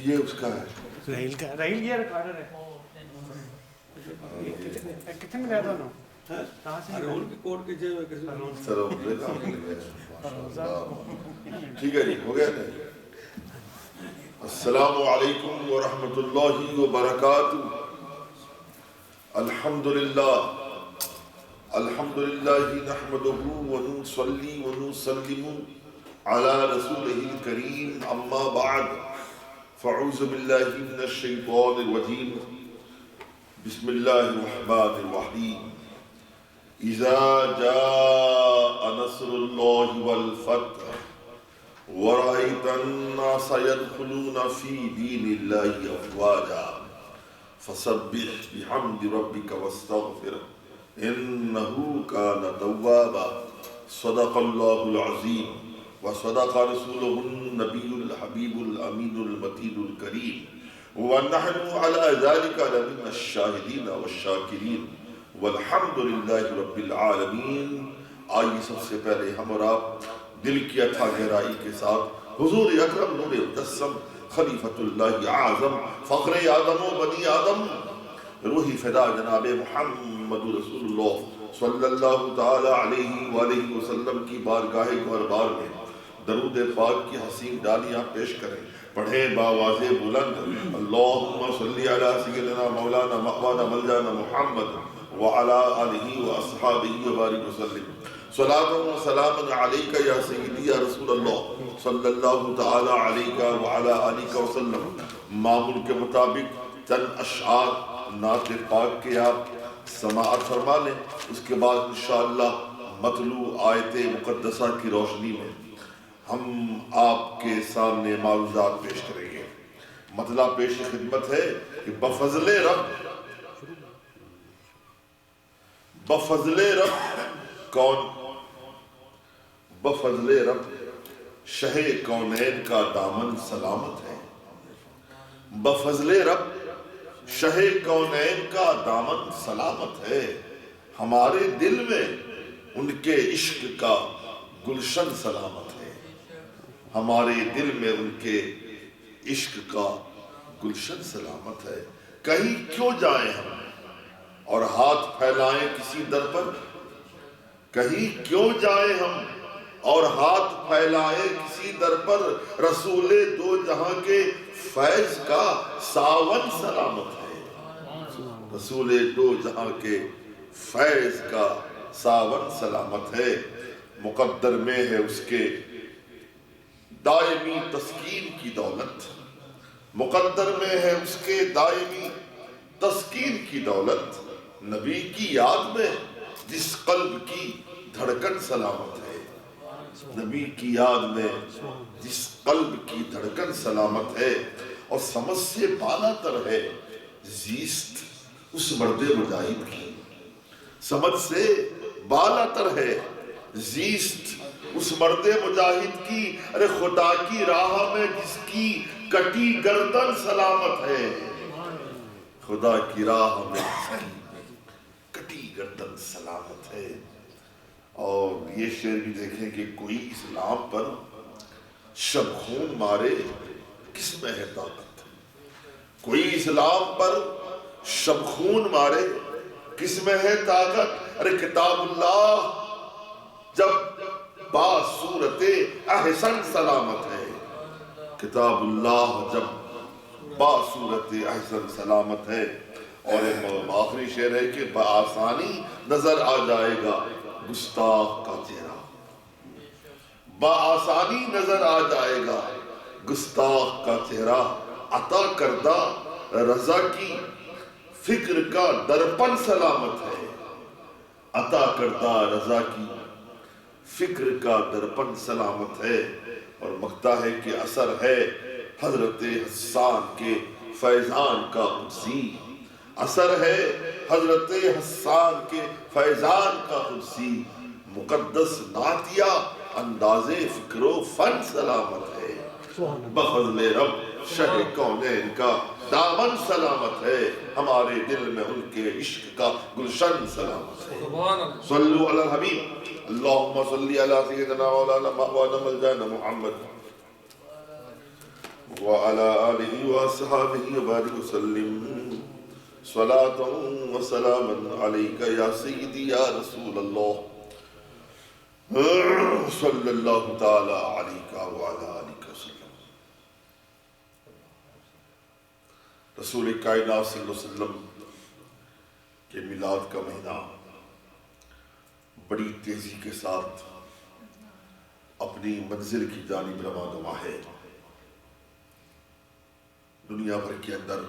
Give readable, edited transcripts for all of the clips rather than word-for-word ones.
یہ اس کا ہے رحیل کا، رحیل یہ ریکارڈر ہے. کتنے میں لیا تھا نا؟ کہاں سے ٹھیک ہے جی، ہو گیا نا. السلام علیکم ورحمۃ اللہ وبرکاتہ. الحمدللہ نحمده ونصلي ونسلم على رسوله الكريم. اما بعد فاعوذ باللہ من الشیطان الرجیم. بسم اللہ الرحمن الرحیم. اذا جاء نصر اللہ والفتح ورأيت الناس يدخلون في دين الله أفواجا فسبح بحمد ربك واستغفره إنه كان توابا. صدق الله العظيم وصدق رسوله النبي الحبيب الأمين المتين الكريم ونحن على ذلك لمن الشاهدين والشاكرين والحمد لله رب العالمين. آئیے سب سے پہلے ہم اور آپ دل کی اتھا گہرائی کے ساتھ حضور اکرم نور مجسم خلیفۃ اللہ اعظم فخر آدم و بنی آدم روحی فدا جناب محمد رسول اللہ صلی اللہ تعالی علیہ وآلہ وسلم کی بارگاہ بار میں درود پاک کی حسین ڈالیاں پیش کریں. پڑھیں باواز بلند اللہم صلی علی سیدنا مولانا مأوانا ملجانا محمد وعلى آلہ واصحابہ وبارک وسلم. صلاة و سلام علیکہ یا سیدی یا رسول اللہ صلی اللہ تعالی علیکہ وعلى آلہ وسلم. معمول کے مطابق چند اشعار نعت پاک کے آپ سماعت فرما لیں. اس کے بعد انشاءاللہ مطلوع آیت مقدسہ کی روشنی میں ہم آپ کے سامنے معروضات پیش کریں گے. مطلب پیش خدمت ہے کہ بفضل رب شہ کونین کا دامن سلامت ہے. بفضل رب شہ کونین کا دامن سلامت ہے. ہمارے دل میں ان کے عشق کا گلشن سلامت ہے. ہمارے دل میں ان کے عشق کا گلشن سلامت ہے. کہیں کیوں جائیں ہم اور ہاتھ پھیلائیں کسی در پر. کہیں کیوں جائیں ہم اور ہاتھ پھیلائیں کسی در پر. رسول دو جہاں کے فیض کا ساون سلامت ہے. رسول دو جہاں کے فیض کا ساون سلامت ہے. مقدر میں ہے اس کے دائمی تسکین کی دولت. مقدر میں ہے اس کے دائمی تسکین کی دولت. نبی کی یاد میں جس قلب کی دھڑکن سلامت ہے. نبی کی یاد میں جس قلب کی دھڑکن سلامت ہے. اور سمجھ سے بالا تر ہے زیست اس مرد مجاہد کی. سمجھ سے بالا تر ہے زیست اس مرد مجاہد کی. ارے خدا کی راہ میں جس کی کٹی گردن سلامت ہے. خدا کی راہ میں جس کی کٹی گردن سلامت ہے. اور یہ شعر بھی دیکھیں کہ کوئی اسلام پر شب خون مارے کس میں ہے طاقت. کوئی اسلام پر شب خون مارے کس میں ہے طاقت. ارے کتاب اللہ جب باصورت احسن سلامت ہے. کتاب اللہ جب باصورت احسن سلامت ہے. اور آخری شعر ہے کہ بآسانی نظر آ جائے گا گستاخ کا چہرہ. بآسانی نظر آ جائے گا گستاخ کا چہرہ. عطا کردہ رضا کی فکر کا درپن سلامت ہے. عطا کردہ رضا کی فکر کا درپن سلامت ہے. اور مکتا ہے کہ اثر ہے حضرت حسان کے فیضان کا قدسی. اثر ہے حضرت حسان کے فیضان کا قدسی. مقدس نعتیہ انداز فکر و فن سلامت ہے. بفضل رب شہ کونین کا دامن سلامت ہے. ہمارے دل میں ان کے عشق کا گلشن سلامت ہے. صلو علی الحبیب اللهم صل على سيدنا مولانا مولانا ملجانا محمد وعلى آله وصحبه وبارك وسلم صلاة وسلاما عليك يا سيدي يا رسول الله صلی اللہ تعالی علیہ وعلی آلہ وسلم۔ رسول کائنات صلی اللہ علیہ وسلم کے میلاد کا مہینہ بڑی تیزی کے ساتھ اپنی منزل کی جانب رواں ہے۔ دنیا بھر کے اندر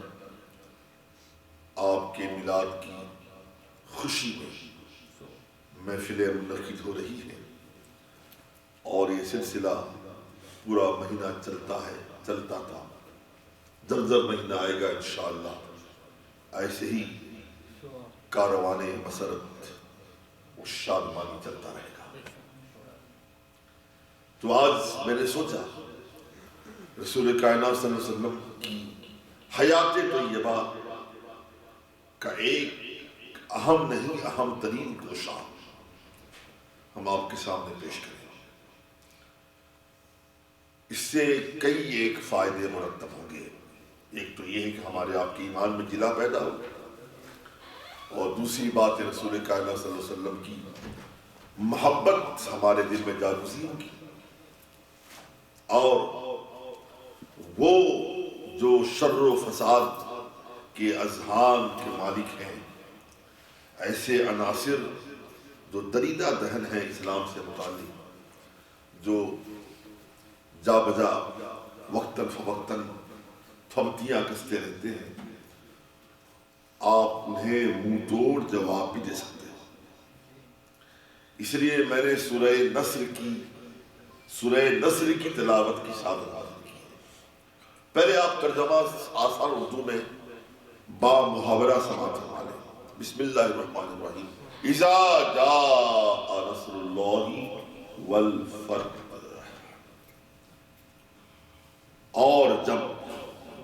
آپ کے میلاد کی خوشی میں محفلیں منعقد ہو رہی ہیں، اور یہ سلسلہ پورا مہینہ چلتا تھا، زمزم مہینہ آئے گا انشاءاللہ، ایسے ہی کاروان مسرت و شادمانی چلتا رہے گا۔ تو آج میں نے سوچا رسول کائنات صلی اللہ علیہ وسلم کی حیات طیبہ کا ایک اہم نہیں اہم ترین گوشہ ہم آپ کے سامنے پیش کریں۔ اس سے کئی ایک فائدے مرتب ہوں گے۔ ایک تو یہ ہے کہ ہمارے آپ کے ایمان میں جلا پیدا ہو، اور دوسری بات ہے رسول کائنات صلی اللہ علیہ وسلم کی محبت ہمارے دل میں جاگزی ہوگی، اور وہ جو شر و فساد کے اذہان کے مالک ہیں، ایسے عناصر جو دریدہ دہن ہیں اسلام سے متعلق، جو جا بجا وقتاً فوقتاً تھمتیاں کستے رہتے ہیں، آپ انہیں منہ توڑ جواب بھی دے سکتے ہیں۔ اس لیے میں نے سورہ نصر کی تلاوت کی سعادت حاصل کی ہے۔ پہلے آپ ترجمہ آسان اردو میں با محاورہ سماعت فرما لیں۔ بسم اللہ الرحمن الرحیم۔ اذا جاء نصر اللہ والفتح، اور جب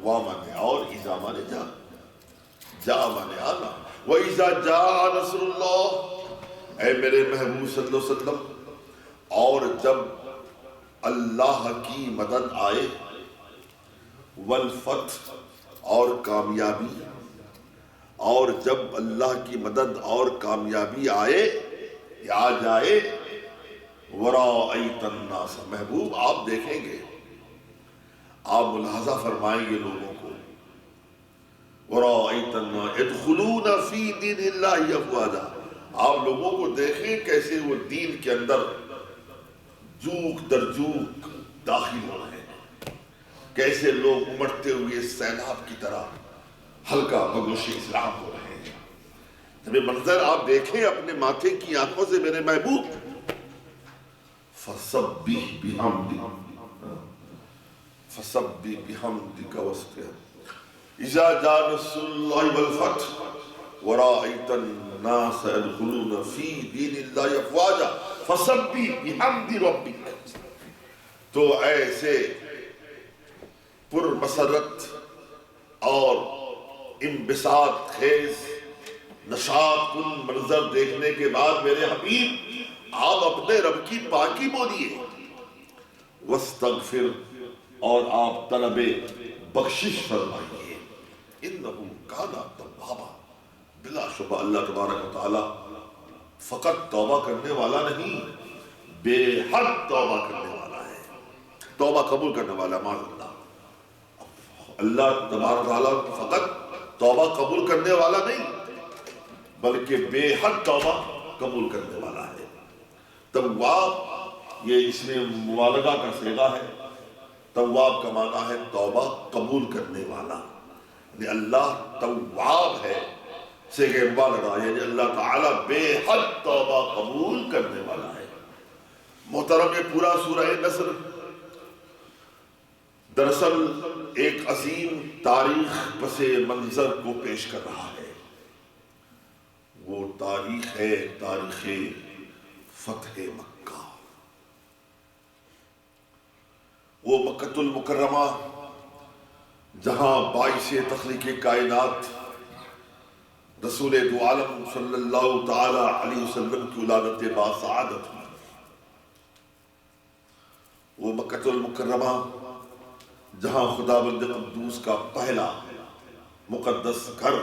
وا مانے اور، اذا مانے جا، جا مانے آنا۔ وَإِذَا جَاءَ نَصْرُ اللَّهِ، اے میرے محبوب صلی اللہ علیہ وسلم، اور جب اللہ کی مدد آئے، والفتح، اور کامیابی، اور جب اللہ کی مدد اور کامیابی آئے یا آ جائے، وَرَأَيْتَ النَّاسَ، محبوب آپ دیکھیں گے، آپ ملاحظہ فرمائیں گے لوگوں کو، وَرَأَيْتَ النَّاسَ يَدْخُلُونَ فِي دِينِ اللَّهِ أَفْوَاجًا، آپ لوگوں کو دیکھیں کیسے وہ دین کے اندر جوک در جوک داخل ہو رہے ہیں، کیسے لوگ امڑتے ہوئے سیلاب کی طرح ہلکا بگوش اسلام ہو رہے ہیں۔ جب یہ منظر آپ دیکھیں اپنے ماتھے کی آنکھوں سے میرے محبوب، فَسَبِّحْ بِحَمْدِكَ وَاسْتَغْفِرْ إِذَا جَاءَ نَصْرُ اللَّهِ وَالْفَتْحُ وَرَأَيْتَ النَّاسَ يَدْخُلُونَ فِي دِينِ اللَّهِ أَفْوَاجًا فَسَبِّحْ بِحَمْدِ رَبِّكَ۔ تو ایسے پر مسرت اور انبساط خیز نشاط کن منظر دیکھنے کے بعد میرے حبیب آپ اپنے رب کی پاکی بولیے، وَاسْتَغْفِرْ، اور آپ طلب بخشش فرمائیے، اِنَّهُ كَانَ تَوَّابًا، بلا شبہ اللہ تبارک و تعالی فقط توبہ کرنے والا نہیں، بے حد توبہ کرنے والا ہے، توبہ قبول کرنے والا۔ معاذ اللہ تبارک و تعالی فقط توبہ قبول کرنے والا نہیں، بلکہ بے حد توبہ قبول کرنے والا ہے۔ تواب، یہ اس میں مبالغہ کا صیغہ ہے، تواب کا معنی ہے توبہ قبول کرنے والا، یعنی اللہ تواب ہے، صیغہ مبالغہ، یعنی اللہ تعالیٰ بے حد توبہ قبول کرنے والا ہے۔ محترم، یہ پورا سورہ نصر دراصل ایک عظیم تاریخ پس منظر کو پیش کر رہا ہے۔ وہ تاریخ ہے تاریخ فتح مکہ، وہ مکۃ المکرمہ جہاں باعث تخلیق کائنات رسول دو عالم صلی اللہ تعالی علیہ وسلم کی ولادت باسعادت ہوئی۔ وہ مکۃ المکرمہ جہاں خداوند قدوس کا پہلا مقدس گھر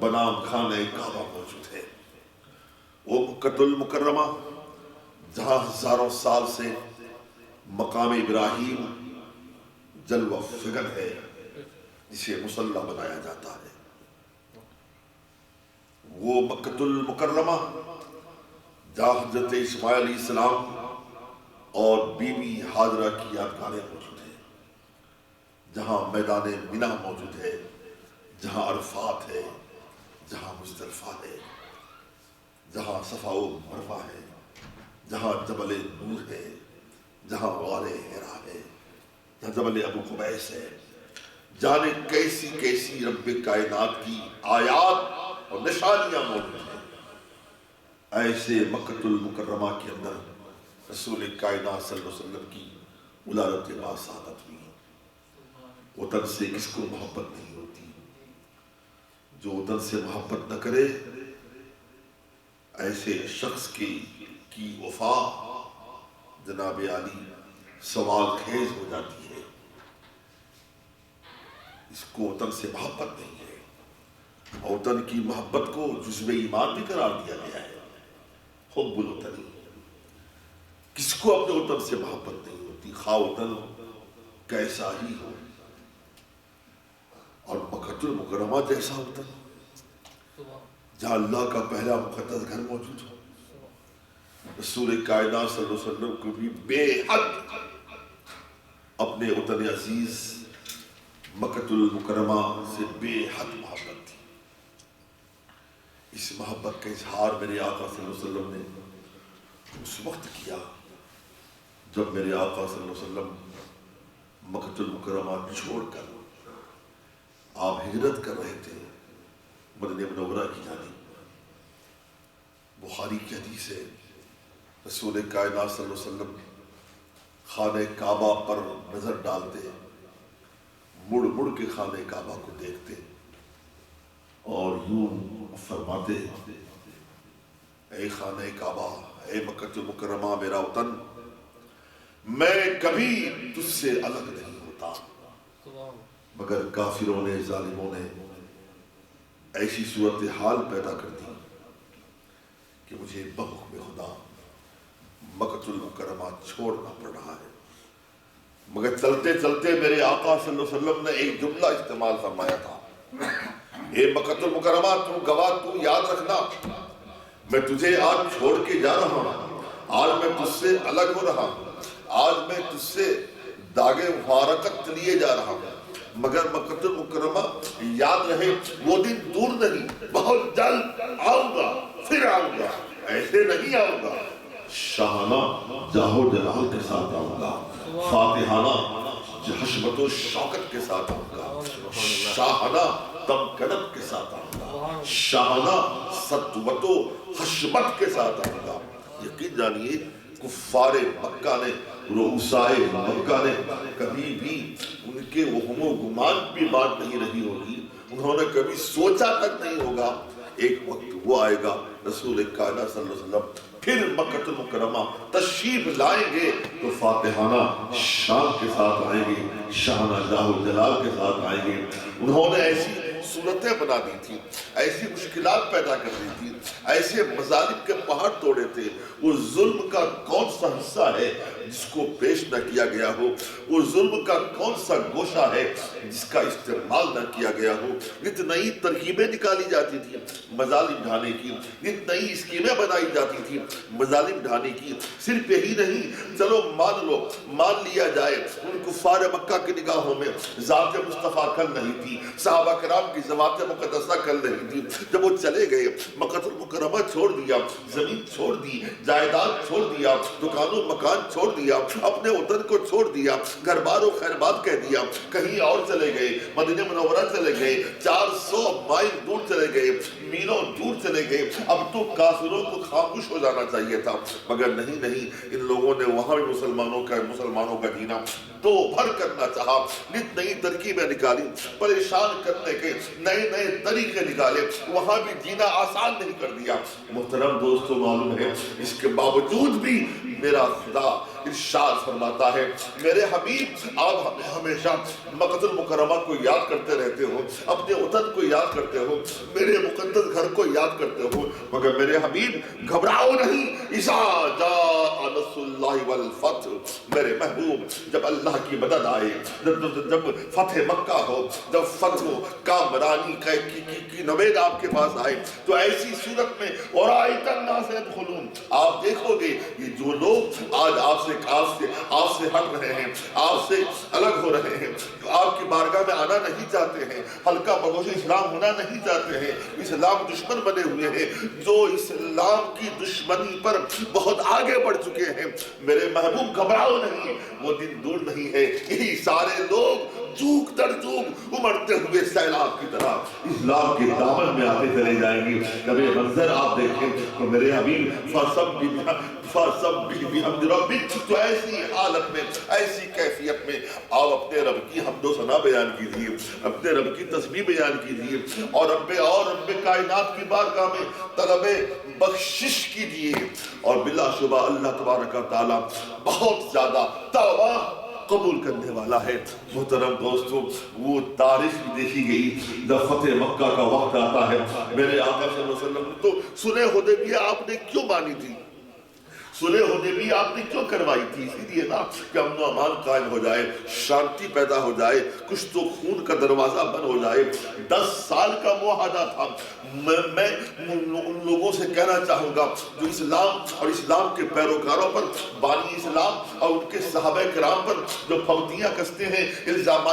بنام خانہ کعبہ موجود ہے، وہ مکۃ المکرمہ جہاں ہزاروں سال سے مقام ابراہیم جلوہ فکر ہے، جسے مصلی بنایا جاتا ہے، وہ مکۃ المکرمہ جہاں حضرت اسماعیل علیہ السلام اور بی بی ہاجرہ کی یادگاریں موجود ہیں، جہاں میدان منی موجود ہے، جہاں عرفات ہے، جہاں مزدلفہ ہے، جہاں صفا و مروہ ہے، جہاں جبل نور ہے، جہاں غار حرا ہے، جہاں جبل ابو قبیس ہے، جانے کیسی کیسی رب کائنات کی آیات اور نشانیاں موجود ہیں۔ ایسے مکۃ المکرمہ کے اندر رسول کائنات صلی اللہ علیہ وسلم کی ولادت باسعادت ہوئی۔ وطن سے کس کو محبت نہیں ہوتی؟ جو وطن سے محبت نہ کرے، ایسے شخص کی وفا جناب عالی سوال خیز ہو جاتی ہے۔ اس کو وطن سے محبت نہیں ہے، اور وطن کی محبت کو جزو ایمان بھی قرار دیا گیا ہے۔ حب الوطنی، کس کو اپنے وطن سے محبت نہیں ہوتی، خواہ وطن کیسا ہی ہو۔ اور مکۃ المکرمہ جیسا وطن جہاں اللہ کا پہلا مقدس گھر موجود ہو، رسول کائنات صلی اللہ علیہ وسلم کو بھی بے حد اپنے وطن عزیز مکۃ المکرمہ سے بے حد محبت تھی۔ اس محبت کا اظہار میرے آقا صلی اللہ علیہ وسلم نے اس وقت کیا جب میرے آقا صلی اللہ علیہ وسلم مکۃ المکرمہ چھوڑ کر آپ ہجرت کر رہے تھے مدینہ منورہ کی جانب۔ بخاری کی حدیث ہے، رسول کائنات صلی اللہ علیہ وسلم خانہ کعبہ پر نظر ڈالتے، مڑ مڑ کے خانہ کعبہ کو دیکھتے اور یوں فرماتے، اے خانہ کعبہ، اے مکۃ المکرمہ میرا وطن، میں کبھی تجھ سے الگ نہیں ہوتا، مگر کافروں نے، ظالموں نے ایسی صورتحال پیدا کر دی کہ مجھے بحکم خدا مکۃ المکرمہ چھوڑنا پڑ رہا ہے۔ مگر چلتے چلتے میرے آقا صلی اللہ علیہ وسلم نے ایک جملہ استعمال فرمایا تھا، اے مکۃ المکرمہ تو گواہ، تو یاد رکھنا، میں تجھے آج چھوڑ کے جا رہا ہوں، آج میں تجھ سے الگ ہو رہا ہوں، آج میں تجھ سے داغ مفارقت لیے جا رہا ہوں، مگر مکۃ المکرمہ یاد رہے وہ دن دور نہیں، بہت جلد آؤں گا، پھر آؤں گا، ایسے نہیں آؤں گا، شاہانہ جاہو جلال کے ساتھ آؤں گا، فاتحانہ حشمت و شوکت کے ساتھ آؤں گا، شاہانہ تمکنت کے ساتھ آؤں گا، شاہانہ سطوت و حشمت کے ساتھ آؤں گا۔ یقین جانیے کفار مکہ نے، رؤسائے مکہ نے کبھی بھی ان کے وہم و گمان بھی بات نہیں رہی ہوگی، انہوں نے کبھی سوچا تک نہیں ہوگا ایک وقت وہ آئے گا رسول کائنات صلی اللہ علیہ وسلم پھر مکۃ المکرمہ تشریف لائیں گے تو فاتحانہ شان کے ساتھ آئیں گے، شاہانہ جاہ و جلال کے ساتھ آئیں گے۔ انہوں نے ایسی صورتیں بنا دی تھی، ایسی مشکلات پیدا کر دی تھی، ایسے مظالم کے پہاڑ توڑے تھے۔ وہ ظلم کا کون سا حصہ ہے جس کو پیش نہ کیا گیا ہو، وہ ظلم کا کون سا گوشہ ہے جس کا استعمال نہ کیا گیا ہو۔ نت نئی ترکیبیں نکالی جاتی تھی مظالم ڈھانے کی، نت نئی اسکیمیں بنائی جاتی تھی مظالم ڈھانے کی۔ صرف یہی نہیں، چلو مان لو، مان لیا جائے ان کفار مکہ کی نگاہوں میں ذات مصطفیٰ کل نہیں تھی، صحابہ کرام کی ذوات مقدسہ کل نہیں تھی۔ جب وہ چلے گئے، مکۃ المکرمہ چھوڑ دیا، زمین چھوڑ دی، جائیداد چھوڑ دیا، دکان و مکان چھوڑ دیا، اپنے وطن کو چھوڑ دیا، گھر بار و خیر بات کہہ دیا، کہیں اور چلے گئے، مدینہ منورہ چلے گئے، 400 مائل دور چلے گئے، میلوں دور چلے گئے۔ اب تو کافروں کو خاموش ہو جانا چاہیے تھا، مگر نہیں، ان لوگوں نے وہاں بھی مسلمانوں کا جینا دو بھر کرنا چاہا، نت نئی ترکیبیں نکالی، پریشان کرنے کے نئے طریقے نکالے، وہاں بھی جینا آسان نہیں کر دیا۔ محترم دوستو، معلوم ہے اس کے باوجود بھی میرا خدا ارشاد فرماتا ہے میرے حبیب آپ ہمیں ہمیشہ مکہ المکرمہ کو یاد کرتے رہتے ہو، اپنے وطن کو یاد کرتے ہو، میرے مقدس گھر کو یاد کرتے ہو، مگر میرے حبیب گھبراؤ نہیں، اذا جاء نصر اللہ والفتح، میرے محبوب جب اللہ کی مدد آئے، جب فتح مکہ ہو، جب فتح کامرانی کی نوید آپ کے پاس آئے، تو ایسی صورت میں وَرَأَيْتَ النَّاسَ يَدْخُلُونَ، آپ دیکھو گے یہ جو لوگ آج آپ سے ہٹ رہے ہیں، آپ سے الگ ہو رہے ہیں، آپ کی بارگاہ میں آنا نہیں چاہتے ہیں، حلقہ بگوش اسلام ہونا نہیں چاہتے ہیں، اسلام دشمن بنے ہوئے ہیں، جو اسلام کی دشمنی پر بہت آگے بڑھ چکے ہیں، میرے محبوب گھبراؤ نہیں، وہ دن دور نہیں ہے، یہی سارے لوگ جوک در جوک امڑتے ہوئے سیلاب کی طرح اسلام کے دامن میں آتے چلے جائیں گے۔ جب یہ منظر آپ دیکھیں تو میرے حبیب فَسَبِّحْ بِحَمْدِ رَبِّكَ، تو ایسی حالت میں، ایسی کیفیت میں آپ اپنے رب کی حمد و ثنا بیان کیجئے، اپنے رب کی تسبیح بیان کیجئے، اور رب کائنات کی بارگاہ میں طلب بخشش کیجئے، اور بلا شبہ اللہ تبارک و تعالی بہت زیادہ توبہ قبول کرنے والا ہے۔ محترم دوستو، وہ تاریخ بھی دیکھی گئی، جب فتح مکہ کا وقت آتا ہے، میرے آقا صلی اللہ علیہ وسلم تو صلح حدیبیہ آپ نے کیوں مانی تھی؟ صلح حدیبیہ آپ نے کیوں کروائی تھی؟ اسی لیے نا کہ امن و امان قائم ہو جائے، شانتی پیدا ہو جائے، کچھ تو خون کا دروازہ بند ہو جائے۔ 10 سال کا معاہدہ تھا۔ میں ان لوگوں سے کہنا چاہوں گا جو اسلام اور اسلام کے پیروکاروں پر، بانی اسلام اور ان کے صحابہ کرام پر جو پھبتیاں کستے ہیں، الزام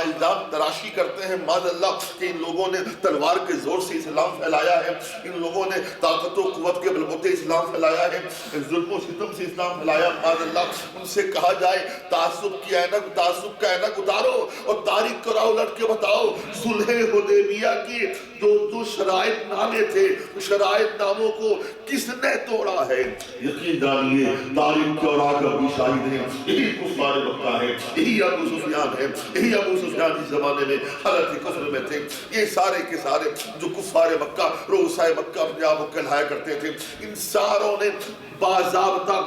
تراشی کرتے ہیں، معاذ اللہ کہ ان لوگوں نے تلوار کے زور سے اسلام پھیلایا ہے، ان لوگوں نے طاقت و قوت کے بلبوتے اسلام پھیلایا ہے، ظلم و ستم سے اسلام پھیلایا، معاذ اللہ ان سے کہا جائے تعصب کا اینک اتارو اور تاریخ کو راہ الٹ کے بتاؤ، صلح حدیبیہ کی جو شرائط نامے تھے، شرائط ناموں کو کس نے توڑا ہے؟ یقین جانیے تاریخ کے اوراق ابھی شاہد ہیں، یہی کفار مکہ ہے، یہی ابو سفیان ہے، یہی ابو سفیان اس زمانے میں حالت کفر میں تھے، یہ سارے کے سارے جو کفار مکہ، رؤسائے مکہ اپنے آپ کو کہلایا کرتے تھے، ان ساروں نے باضابطہ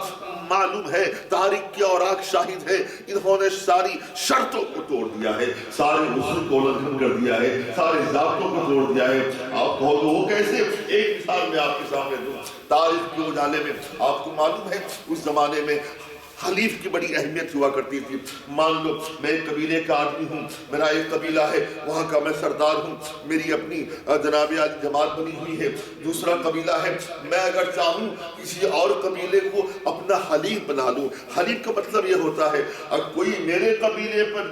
معلوم ہے، تاریخ کے اوراق شاہد ہے، انہوں نے ساری شرطوں کو توڑ دیا ہے، سارے اصول کو الٹھن کر دیا ہے، سارے ضابطوں کو توڑ دیا ہے۔ آپ کہو تو وہ کیسے؟ ایک مثال میں آپ کے سامنے دوں، تاریخ کے اجالے میں آپ کو معلوم ہے اس زمانے میں حلیف کی بڑی اہمیت ہوا کرتی تھی۔ مان لو میں ایک قبیلے کا آدمی ہوں، میرا ایک قبیلہ ہے، وہاں کا میں سردار ہوں، میری اپنی جناب عالی جماعت بنی ہوئی ہے، دوسرا قبیلہ ہے، میں اگر چاہوں کسی اور قبیلے کو اپنا حلیف بنا لوں، حلیف کا مطلب یہ ہوتا ہے اگر کوئی میرے قبیلے پر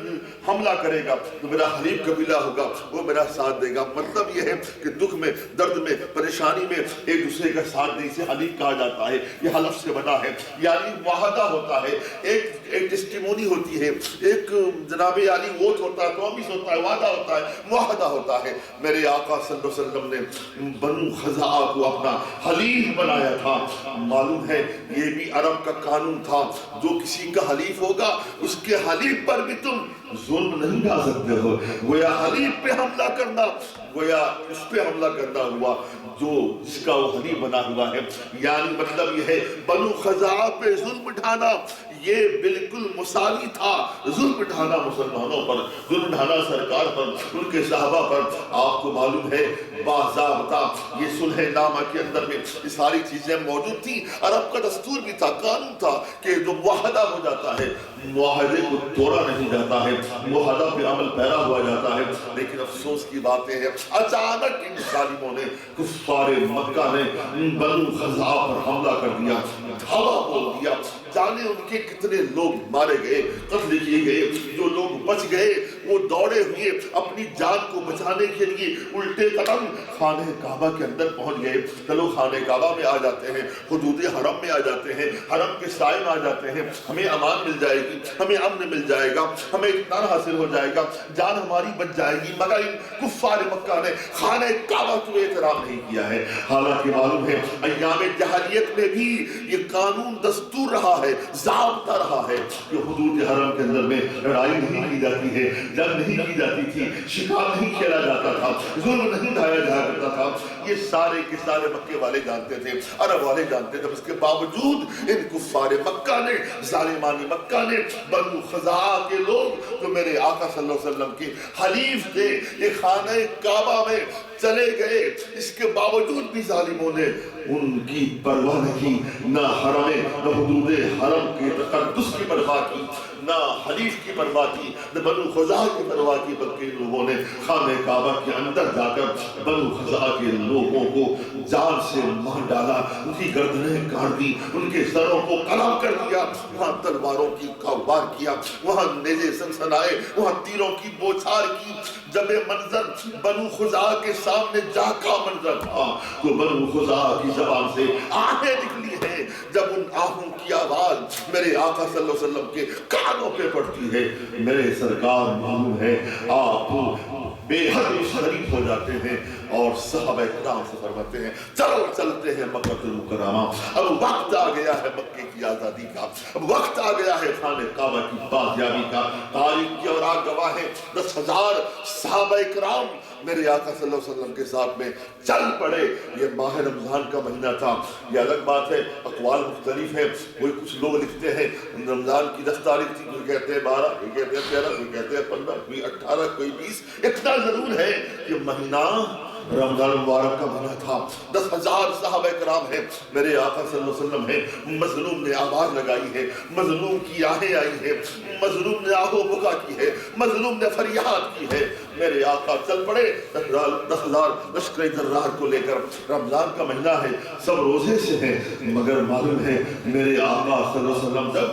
حملہ کرے گا تو میرا حلیف قبیلہ ہوگا، وہ میرا ساتھ دے گا۔ مطلب یہ ہے کہ دکھ میں، درد میں، پریشانی میں ایک دوسرے کا ساتھ دے، اسے حلیف کہا جاتا ہے، یہ حلف سے بنا ہے، یعنی معاہدہ ہوتا ہے، ایک ٹیسٹیمونی ہوتی ہے، ایک جناب عالی ووٹ ہوتا ہے، پرومس ہوتا ہے، وعدہ ہوتا ہے، معاہدہ ہوتا ہے۔ میرے آقا صلی اللہ علیہ وسلم نے بنو خزاعہ کو اپنا حلیف بنایا تھا۔ معلوم ہے یہ بھی عرب کا قانون تھا، جو کسی کا حلیف ہوگا اس کے حلیف پر بھی تم ظلم نہیں ڈال سکتے ہو، گویا حلیف پہ حملہ کرنا، گویا اس پہ حملہ کرنا ہوا جو جس کا وہ حلیف بنا ہوا ہے، یعنی مطلب یہ ہے بنو خزاعہ پہ ظلم ڈھانا یہ بالکل مساوی تھا ظلم ڈھانا مسلمانوں پر، ظلم ڈھانا سرکار پر، ان کے صحابہ پر۔ آپ کو معلوم ہے باضابطہ یہ صلح نامہ کے اندر میں یہ ساری چیزیں موجود تھیں، عرب کا دستور بھی تھا، قانون تھا کہ جو معاہدہ ہو جاتا ہے معاہدے کو توڑا نہیں جاتا ہے، معاہدہ پہ عمل پیرا ہوا جاتا ہے۔ لیکن افسوس کی باتیں ہیں اچانک ان ظالموں نے، کفار مکہ نے بنو خزاعہ پر حملہ کر دیا، دھاوا بول دیا، جانے ان کے کتنے لوگ مارے گئے، قتل کیے گئے، جو لوگ بچ گئے وہ دوڑے ہوئے اپنی جان کو بچانے کے لیے الٹے قدم خانہ کعبہ کے اندر پہنچ گئے۔ چلو خانہ کعبہ میں آ جاتے ہیں، حدود حرم میں آ جاتے ہیں، حرم کے سائے میں آ جاتے ہیں، ہمیں امان مل جائے گی، ہمیں امن مل جائے گا، ہمیں اطمینان حاصل ہو جائے گا، جان ہماری بچ جائے گی۔ مگر ان کفار مکہ نے خانہ کعبہ کو احترام نہیں کیا ہے، حالانکہ معلوم ہے ایام جاہلیت میں بھی یہ قانون دستور رہا ہے، ضابطہ رہا ہے کہ حدود حرم کے اندر میں لڑائی نہیں کی جاتی ہے، جنگ نہیں کی جاتی تھی، شکار نہیں کھیلا جاتا تھا، ظلم نہیں ڈھایا جایا کرتا تھا، یہ سارے کے سارے مکے والے جانتے تھے، عرب والے جانتے تھے۔ اس کے باوجود ان کفار مکہ نے، ظالمان مکہ نے، بنو خزاعہ کے لوگ جو میرے آقا صلی اللہ علیہ وسلم کے حلیف تھے، یہ خانہ کعبہ میں چلے گئے، اس کے باوجود بھی ظالموں نے ان کی پرواہ نہیں کی، نہ حرم، نہ حدود حرم کے تقدس کی پرواہ کی، نہ حلیف کی پرواہ کی، نہ بنو خزاعہ کی پرواہ کی، بلکہ ان لوگوں نے خانہ کعبہ کے اندر جا کر بنو خزاعہ کے لوگوں کو جان سے مار ڈالا، ان کی گردنیں کاٹ دی، ان کے سروں کو قلم کر دیا، وہاں تلواروں کی وار کیا، وہاں نیزے سنسنائے، وہاں تیروں کی بوچھار کی۔ جب یہ منظر بنو خزاعہ کے سامنے جا کا منظر تھا تو بنو خزاعہ کی زبان سے آہیں نکلی ہیں۔ جب ان آہوں کی آواز میرے آقا صلی اللہ علیہ وسلم کے کانوں پہ پڑتی ہے، میرے سرکار معلوم ہے آپ بے حد شریف ہو جاتے ہیں اور صحابہ کرام سے فرماتے ہیں چلو چلتے ہیں مکہ المکرمہ، اب وقت آ گیا ہے مکے کی آزادی کا، اب وقت آ گیا ہے خانہ کعبہ کی بازیابی کا۔ تاریخ کی اوراق گواہ ہیں 10,000 صحابہ کرام میرے آقا صلی اللہ علیہ وسلم کے ساتھ میں چل پڑے۔ یہ ماہ رمضان کا مہینہ تھا، یہ الگ بات ہے، اقوال مختلف ہیں، کوئی کچھ لوگ لکھتے ہیں رمضان کی 10 تاریخ تھی، کوئی کہتے ہیں 12، کوئی کہتے ہیں 13، کوئی کہتے ہیں 15، کوئی 18، کوئی 20۔ اتنا ضرور ہے کہ مہینہ رمضان مبارک کا مہینہ تھا۔ 10,000 صحابہ کرام ہیں، میرے آقا صلی اللہ علیہ وسلم ہیں، مظلوم نے آواز لگائی ہے، مظلوم کی آہیں آئی ہیں، مظلوم نے آہو بکا کی ہے، مظلوم نے فریاد کی ہے۔ میرے آقا چل پڑے 10,000 لشکر جرار کو لے کر۔ رمضان کا مہینہ ہے، سب روزے سے ہیں، مگر معلوم ہے میرے آقا صلی اللہ علیہ وسلم جب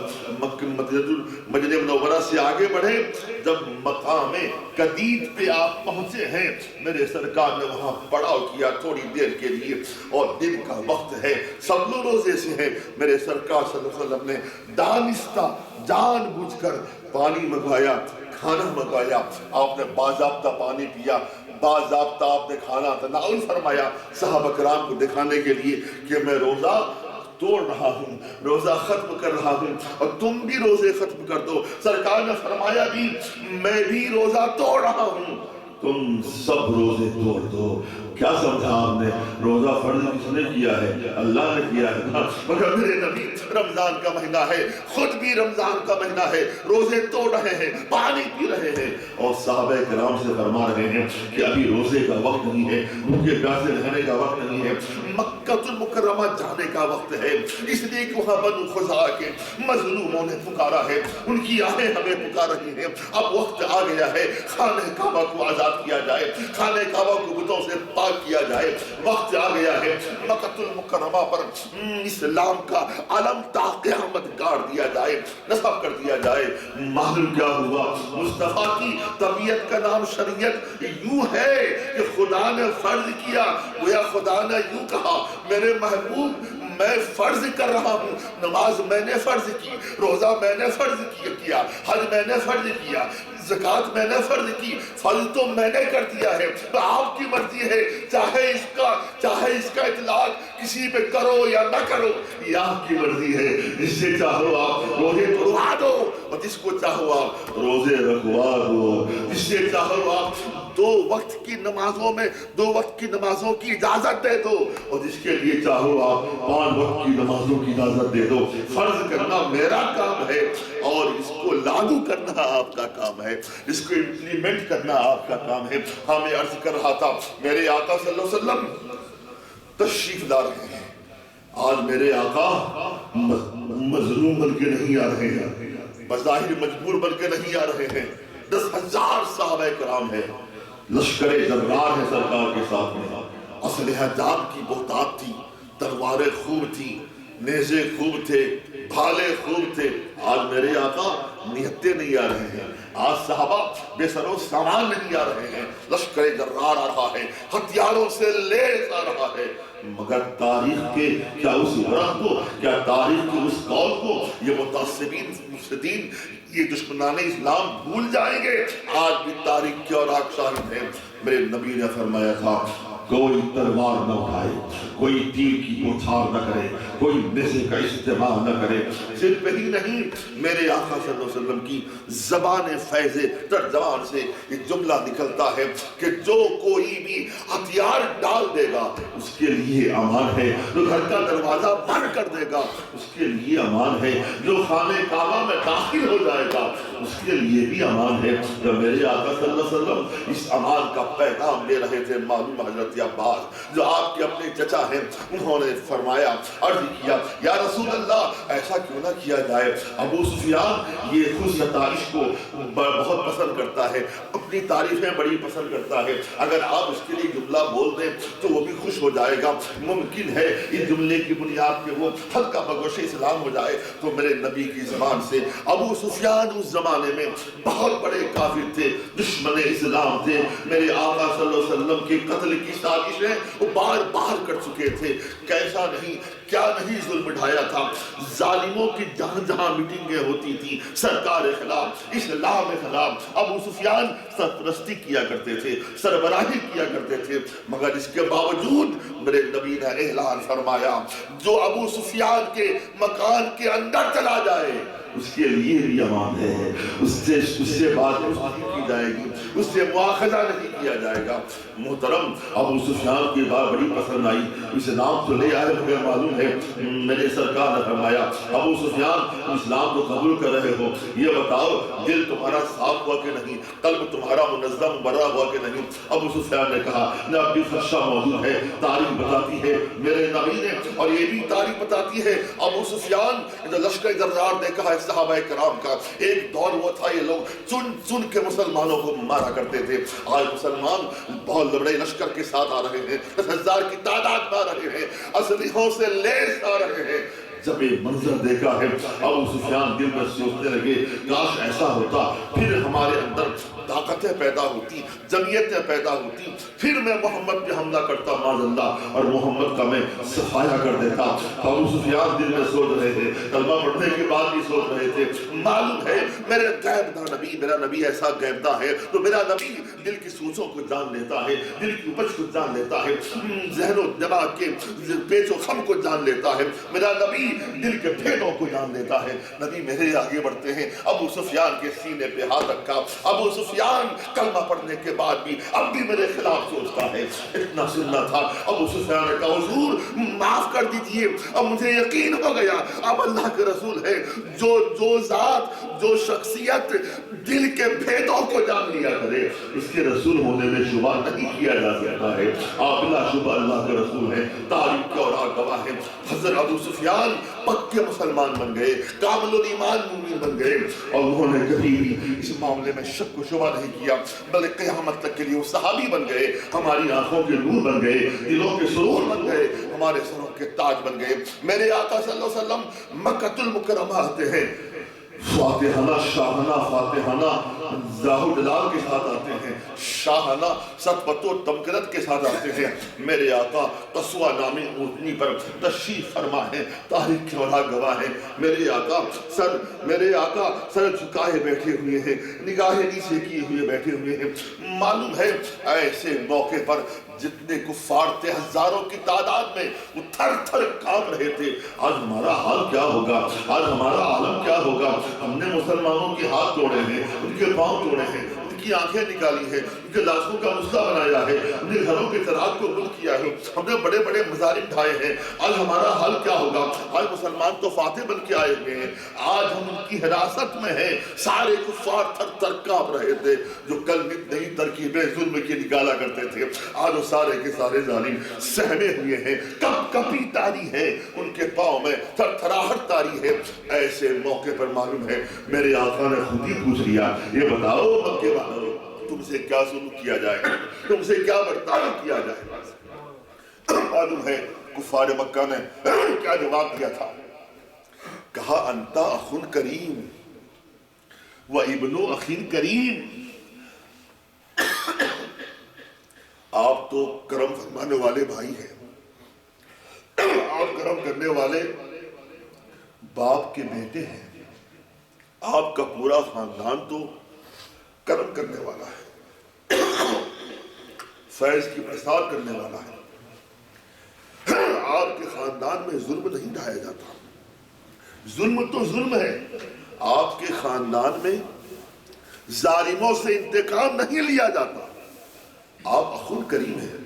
مدینہ منورہ سے آگے بڑھے، جب مقام قدید پہ آپ پہنچے ہیں، میرے سرکار نے وہاں پڑاؤ کیا تھوڑی دیر کے لیے، اور دن کا وقت ہے، سب لوگ روزے سے ہیں۔ میرے سرکار صلی اللہ علیہ وسلم نے دانستہ جان بوجھ کر پانی منگوایا، کھانا منگوایا، آپ نے باضابطہ پانی پیا، باضابطہ آپ نے کھانا تناول فرمایا صحابہ کرام کو دکھانے کے لیے کہ میں روزہ توڑ رہا ہوں، روزہ ختم کر رہا ہوں، اور تم بھی روزے ختم کر دو۔ سرکار نے فرمایا بھی میں بھی روزہ توڑ رہا ہوں، تم سب روزے توڑ دو۔ کیا سمجھا آپ نے؟ روزہ فرض کس نے کیا ہے؟ اللہ نے کیا ہے، مگر میرے نبی رمضان کا مہینہ ہے، خود بھی رمضان کا مہینہ ہے، روزے توڑ رہے ہیں، پانی پی رہے ہیں، اور صحابہ کرام سے فرما رہے ہیں کہ ابھی روزے کا وقت نہیں ہے، بھوکے پیاسے رہنے کا وقت نہیں ہے، مکہ المکرمہ جانے کا وقت ہے۔ اس لیے کہ وہاں بنو خزاعہ کے مظلوموں نے پکارا ہے، ان کی آہیں ہمیں پکار رہی ہیں، اب وقت آ گیا ہے خانہ کعبہ کو آزاد کیا جائے، خانہ کعبہ کو بتوں سے پاک کیا جائے، وقت آ گیا ہے مکہ المکرمہ پر اسلام کا علم تا قیامت گاڑ دیا جائے، نصب کر دیا جائے۔ معلوم کیا ہوا؟ مصطفیٰ کی طبیعت کا نام شریعت یوں ہے کہ خدا نے فرض کیا، گویا خدا نے یوں کہا میرے محبوب میں فرض کر رہا ہوں، نماز میں نے فرض کی، روزہ میں نے فرض کیا، حج میں نے فرض کیا، زکوٰۃ میں نے فرض کی، فرض تو میں نے کر دیا ہے، تو آپ کی مرضی ہے، چاہے اس کا اطلاق کسی پہ کرو یا نہ کرو، یہ آپ کی مرضی ہے۔ جس سے چاہو آپ روزے توڑوا دو، اور جس کو چاہو آپ روزے رکھوا دو، جس سے چاہو آپ 2 وقت کی نمازوں میں 2 وقت کی نمازوں کی اجازت دے دو، اور جس کے لیے چاہو آپ 5 وقت کی نمازوں کی اجازت دے دو۔ فرض کرنا میرا کام ہے اور اس کو لاگو کرنا آپ کا کام ہے، اس کو امپلیمنٹ کرنا آپ کا کام ہے۔ ہاں میں عرض کر رہا تھا میرے آقا صلی اللہ علیہ وسلم تشریف لا رہے ہیں، آج میرے آقا مظلوم بن کے نہیں آ رہے ہیں، بظاہر مجبور بن کے نہیں آ رہے ہیں، 10,000 صحابہ کرام ہیں، لشکر جرار ہے سرکار کے ساتھ میں، اسلحہ جات کی بہتات تھی، تلواریں خوب تھی، نیزے خوب تھے، بھالے خوب تھے۔ آج میرے آقا نیتیں نہیں آ رہے ہیں، آج صحابہ بے سر و سامان نہیں آ رہے ہیں، لشکر جرار آ رہا ہے، ہتھیاروں سے لیس آ رہا ہے، مگر تاریخ کے کیا اس ورق کو، کیا تاریخ کے اس قول کو یہ متعصبین مفسدین، یہ دشمنان اسلام بھول جائیں گے؟ آج بھی تاریخ کی اوراق شاہد ہیں۔ میرے نبی نے فرمایا تھا کوئی تلوار نہ اٹھائے، کوئی تیر کی بوچھار نہ کرے، کوئی نیزے کا استعمال نہ کرے، صرف ہی نہیں، میرے آقا صلی اللہ علیہ وسلم کی زبان فیض زبان سے یہ جملہ نکلتا ہے کہ جو کوئی بھی ہتھیار ڈال دے گا اس کے لیے امان ہے، جو گھر کا دروازہ بند کر دے گا اس کے لیے امان ہے، جو خانہ کعبہ میں داخل ہو جائے گا اس کے لیے بھی امان ہے۔ جب میرے آقا صلی اللہ علیہ وسلم اس امان کا پیغام دے رہے تھے، معلوم حضرت عباس جو آپ کے اپنے چچا ہیں، انہوں نے فرمایا، عرض کیا، یا رسول اللہ ایسا کیوں نہ کیا جائے، ابو سفیان یہ خود ستائش کو بہت پسند کرتا ہے، اپنی تعریفیں بڑی پسند کرتا ہے، اگر آپ اس کے لیے جملہ بول دیں تو وہ بھی خوش ہو جائے گا، ممکن ہے اس جملے کی بنیاد پہ وہ ہلکا بگوش اسلام ہو جائے۔ تو میرے نبی کی زبان سے، ابو سفیان اس زمانے میں بہت بڑے کافر تھے، دشمن اسلام تھے، میرے آقا صلی اللہ علیہ وسلم کے قتل کی سازشیں وہ بار بار کر چکے تھے، کیسا نہیں کیا نہیں ظلم ڈھایا تھا، ظالموں کی جہاں جہاں میٹنگیں ہوتی تھی سرکار خلاف، اسلام خلاف، ابو سفیان سرپرستی کیا کرتے تھے، سربراہی کیا کرتے تھے، مگر اس کے باوجود میرے نبی نے اعلان فرمایا جو ابو سفیان کے مکان کے اندر چلا جائے اس کے لیے بھی امان ہے، اس سے بات نہیں کی جائے گی، اس سے مواخذہ نہیں کیا جائے گا۔ محترم ابو سفیان کی بات بڑی پسند آئی، اسلام تو لے آئے مگر معلوم ہے میرے سرکار نے فرمایا ابو سفیان اسلام کو قبول کر رہے ہو، یہ بتاؤ دل تمہارا صاف ہوا کہ نہیں، قلب تمہارا منظم برا ہوا کہ نہیں؟ ابو سفیان نے کہا نہ ابھی خدشہ موجود ہے، تاریخ بتاتی ہے میرے نبی نے، اور یہ بھی تاریخ بتاتی ہے ابو سفیان لشکر درار دیکھا ہے صحابہ کرام کا، ایک دور وہ تھا یہ لوگ چن چن کے مسلمانوں کو مارا کرتے تھے، آج مسلمان بہت بڑے لشکر کے ساتھ آ رہے ہیں، 10,000 کی تعداد میں آ رہے ہیں، اسلحوں سے لیس آ رہے ہیں۔ جب یہ منظر دیکھا ہے ابو سفیان دل میں سوچنے لگے کاش ایسا ہوتا، پھر ہمارے اندر طاقتیں پیدا ہوتی، جمعیتیں پیدا ہوتی، پھر میں محمد پہ حملہ کرتا معاذ اللہ اور محمد کا میں صفایا کر دیتا۔ ابو سفیان دل میں سوچ رہے تھے، کلمہ پڑھنے کے بعد بھی سوچ رہے تھے، معلوم ہے میرے غیب داں نبی، میرا نبی ایسا غیب داں ہے تو میرا نبی دل کی سوچوں کو جان لیتا ہے، دل کی اپج کو جان لیتا ہے، ذہن و دماغ کے پیچ و خم کو جان لیتا ہے، میرا نبی دل کے بھیدوں کو جان لیتا ہے۔ نبی میرے آگے بڑھتے ہیں، ابو سفیان کے سینے پہ ہاتھ رکھا، ابو سفیان کلمہ پڑھنے کے بعد بھی اب بھی میرے خلاف سوچتا ہے، اتنا سننا تھا۔ ابو سفیان نے کہا حضور معاف کر دیجئے، اب مجھے یقین ہو گیا اب اللہ کے رسول ہے، جو ذات جو شخصیت دل کے بھیدوں کو جان لیا کرے اس کے رسول ہونے میں شبہ نہیں کیا جا سکتا ہے، آپ بلا شبہ اللہ کے رسول ہیں، تاریخ کے اور گواہ ہیں۔ حضرت ابو سفیان پکے مسلمان بن گئے، کامل الایمان مومن بن گئے، اور انہوں نے کبھی بھی اس معاملے میں شک و شبہ نہیں کیا، بلکہ قیامت تک کے لیے وہ صحابی بن گئے، ہماری آنکھوں کے نور بن گئے، دلوں کے سرور بن گئے، ہمارے سروں کے تاج بن گئے۔ میرے آقا صلی اللہ علیہ وسلم مکہ المکرمہ آتے ہیں، فاتحانہ شاہانہ فاتحانہ ظاہر جلال کے ساتھ آتے ہیں، شاہانہ صدقت و تمکنت کے ساتھ آتے ہیں۔ میرے آقا قصوہ نامی اونٹنی پر تشریف فرما ہے، تاریخ کے اور گواہ ہیں، میرے آقا سر جھکائے بیٹھے ہوئے ہیں، نگاہیں نیچے کیے ہوئے بیٹھے ہوئے ہیں۔ معلوم ہے ایسے موقع پر جتنے کفار تھے ہزاروں کی تعداد میں وہ تھر تھر کانپ رہے تھے، آج ہمارا حال کیا ہوگا، آج ہمارا عالم کیا ہوگا، ہم نے مسلمانوں کے ہاتھ توڑے ہیں، ان کے پاؤں توڑے ہیں، ان کی آنکھیں نکالی ہیں، ان کے لاشوں کا مسئلہ بنایا ہے، ان کے گھروں کے چراغ کو گل کیا ہے، ہم نے بڑے بڑے مظالم ڈھائے ہیں، آج ہمارا حال کیا ہوگا۔ آج مسلمان تو فاتح بن کے آئے ہوئے ہیں، آج ہم ان کی حراست میں ہیں۔ سارے کفار تھر تھر کانپ رہے تھے، جو کل نئی ترکیبیں ظلم کی نکالا کرتے تھے، آج وہ سارے کے سارے ظالم سہمے ہوئے ہیں، کپ کپی تاری ہے، ان کے پاؤں میں تھر تھراہٹ تاری ہے۔ ایسے موقع پر معلوم ہے میرے آقا نے خود ہی پوچھ لیا، یہ بتاؤ مکے والوں تم سے کیا سلوک کیا جائے، تم سے کیا برتاؤ کیا جائے؟ معلوم ہے کفار مکہ نے کیا جواب دیا تھا، کہا انتا اخن کریم و ابن اخین کریم، آپ تو کرم فرمانے والے بھائی ہیں، آپ کرم کرنے والے باپ کے بیٹے ہیں، آپ کا پورا خاندان تو کرم کرنے والا ہے، فیض کی پرسار کرنے والا ہے، آپ کے خاندان میں ظلم نہیں ڈھایا جاتا، ظلم تو ظلم ہے، آپ کے خاندان میں ظالموں سے انتقام نہیں لیا جاتا، آپ اخو کریم ہیں،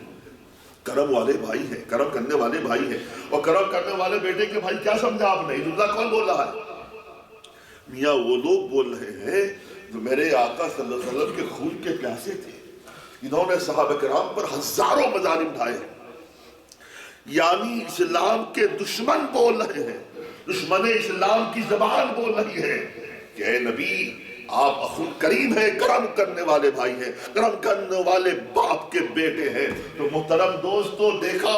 کرم والے بھائی ہیں، کرم کرنے والے بھائی ہیں، اور کرم کرنے والے بیٹے کے بھائی کیا سمجھا آپ نے؟ جملہ کون بول رہا ہے؟ میاں وہ لوگ بول رہے ہیں جو میرے آقا صلی اللہ علیہ وسلم کے خون کے پیاسے تھے، انہوں نے صحابہ کرام پر ہزاروں مظالم ڈھائے ہیں، یعنی اسلام کے دشمن بول رہے ہیں، دشمن اسلام کی زبان بول رہی ہے کہ اے نبی آپ اخو کریم ہیں، کرم کرنے والے بھائی ہیں، کرم کرنے والے باپ کے بیٹے ہیں۔ تو محترم دوستو، دیکھا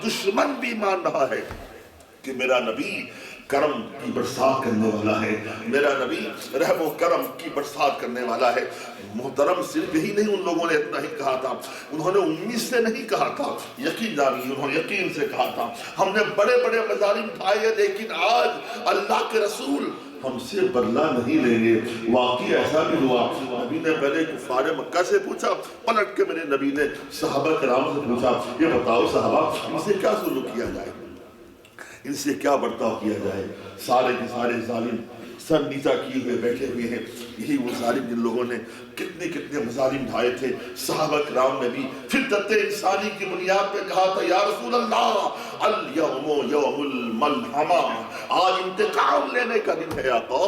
دشمن بھی مان رہا ہے کہ میرا نبی کرم کی برسات کرنے والا ہے، میرا نبی رحم و کرم کی برسات کرنے والا ہے۔ محترم صرف یہی نہیں ان لوگوں نے اتنا ہی کہا تھا، انہوں نے امید سے نہیں کہا تھا، یقین داری انہوں نے یقین سے کہا تھا۔ ہم نے بڑے بڑے مظالم اٹھائے ہیں، لیکن آج اللہ کے رسول ہم سے بدلہ نہیں لیں گے۔ واقعی ایسا بھی ہوا، نبی نے پہلے کفار مکہ سے پوچھا، پلٹ کے میرے نبی نے صحابہ کرام سے پوچھا، یہ بتاؤ صحابہ ان سے کیا سلوک کیا جائے، ان سے کیا برتاؤ کیا جائے؟ سارے کے سارے ظالم سر نیچا کیے ہوئے بیٹھے ہوئے ہیں، یہی وہ ظالم جن لوگوں نے کتنے کتنے مظالم ڈھائے تھے۔ صحابہ کرام نے بھی فطرت انسانی کی بنیاد پہ کہا تھا، یا رسول اللہ الیوم یوم الملحمہ، آج انتقام لینے کا دن ہے آقا،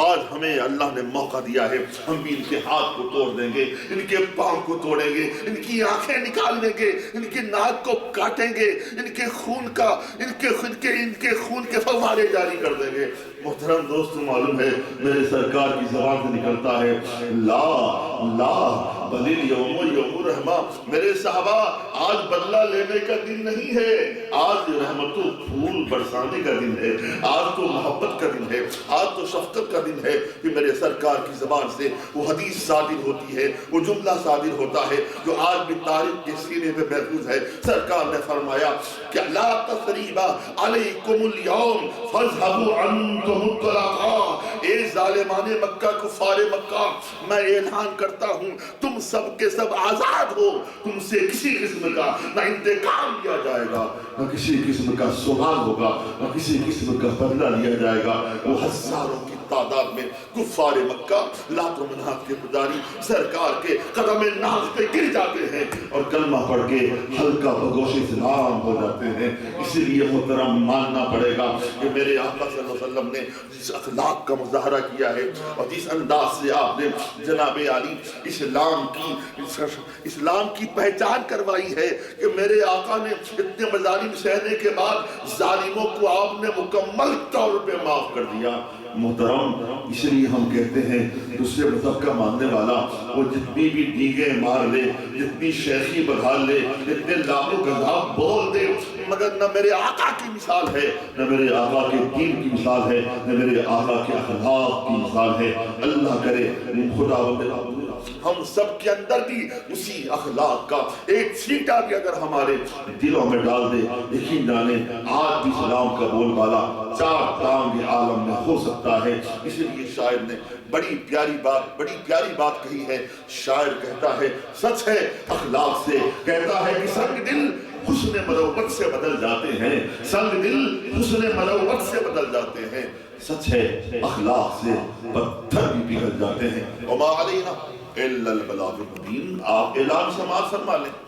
آج ہمیں اللہ نے موقع دیا ہے، ہم بھی ان کے ہاتھ کو توڑ دیں گے، ان کے پاؤں کو توڑیں گے، ان کی آنکھیں نکال دیں گے، ان کی ناک کو کاٹیں گے، ان کے خون کا ان کے خون کے فوارے جاری کر دیں گے۔ محترم دوستو، معلوم ہے میرے سرکار کی زبان سے نکلتا ہے، لا لا بل الیوم یوم الرحمہ، میرے صحابہ آج بدلہ لینے کا دن نہیں ہے، آج رحمت و پھول برسانے کا دن ہے، آج تو محبت کا دن ہے، آج تو شفقت کا دن ہے کہ میرے سرکار کی زبان سے وہ حدیث صادر ہوتی ہے، وہ جملہ صادر ہوتا ہے جو آج بھی تاریخ کے سینے پہ محفوظ ہے۔ سرکار نے فرمایا کہ لا تثریب علیکم اليوم فاذهبوا عنتم الطلقاء، اے ظالمان مکہ، کفار مکہ، میں اعلان کرتا ہوں تم سب کے سب آزاد ہو، تم سے کسی قسم کا نہ انتقام لیا جائے گا، نہ کسی قسم کا سوال ہوگا، نہ کسی قسم کا بدلہ لیا جائے گا۔ وہ ہزاروں کی تعداد میں کفار مکہ لات و منات کے پجاری سرکار کے قدم ناز پہ گر جاتے ہیں اور کلمہ پڑھ کے ہلکا بگوش اسلام ہو جاتے ہیں۔ اسی لیے محترم ماننا پڑے گا کہ میرے آقا صلی اللہ علیہ وسلم نے جس اخلاق کا مظاہرہ کیا ہے اور جس انداز سے آپ نے جناب علی اسلام کی پہچان کروائی ہے کہ میرے آقا نے اتنے مظالم سہنے کے بعد ظالموں کو آپ نے مکمل طور پہ معاف کر دیا۔ محترم اس لیے ہم کہتے ہیں دوسرے مذہب کا ماننے والا وہ جتنی بھی دیگیں مار لے، جتنی شیخی بگھال لے، جتنے لاکھوں گذاب بول دے، مگر نہ میرے آقا کی مثال ہے، نہ میرے آقا کے دین کی مثال ہے، نہ میرے آقا کے اخلاق کی مثال ہے۔ اللہ کرے خدا ہم سب کے اندر بھی اسی اخلاق کا ایک چھینٹا بھی اگر ہمارے دلوں میں ڈال دے، یقین جانے آج بھی اسلام کا بول بالا چار ٹانگ عالم میں ہو سکتا ہے۔ اسی لیے شاعر نے بڑی پیاری بات کہی ہے۔ شاعر کہتا ہے سچ ہے اخلاق سے، کہتا ہے کہ سنگ دل حسن مروت سے بدل جاتے ہیں، سنگ دل حسن مروت سے بدل جاتے ہیں، سچ ہے اخلاق سے پتھر بھی پگھل جاتے ہیں۔ وما علینا الا البلاغ المبین۔ آپ اعلان سماعت فرما لیں۔